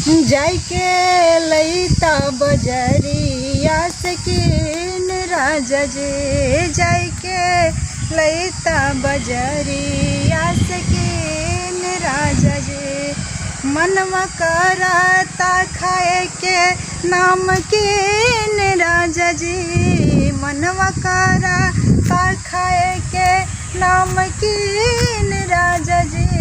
जाइके लैता बजरिया सकीन राजा जी, जाइके लैता बजरिया सकीन राजा जी। मनवा करता खाए के नमकीन राजा जी, मनवा करता खाए के नमकीन राजा जी।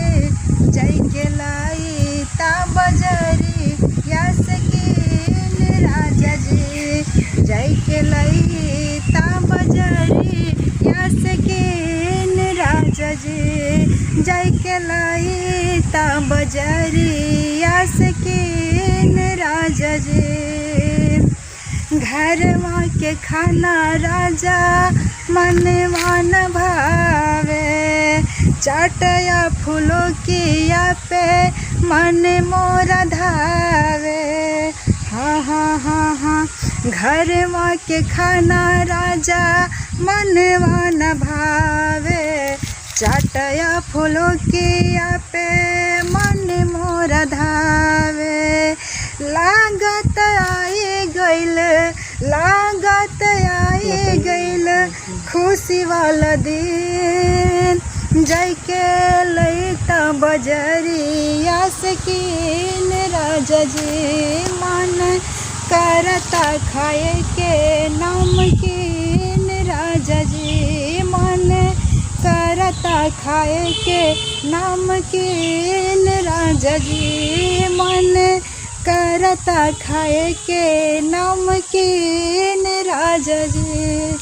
जाइके लैता बजरिया सकीन राजा जी, जाइके लैता बजरिया सकीन राजा जी, जाइके लैता बजरिया सकीन राजा जी। घरवा के खाना राजा मनवा न भावे, चाटया फूलों किया पे मन मोरा धावे। हाँ हाँ हाँ हाँ, घरवा के खाना राजा मनवा न भावे, चाटया फूलों किया पे मन मोरा धावे। लागत आए गइल, लागत आए गइल खुशी वाला दिन, जाइके लैता बजरिया सकीन राजा जी। मन करता खाए के नमकीन राजा जी, मन करता खाए के नमकीन राजा जी, मन करता खाए के नमकीन राजा जी।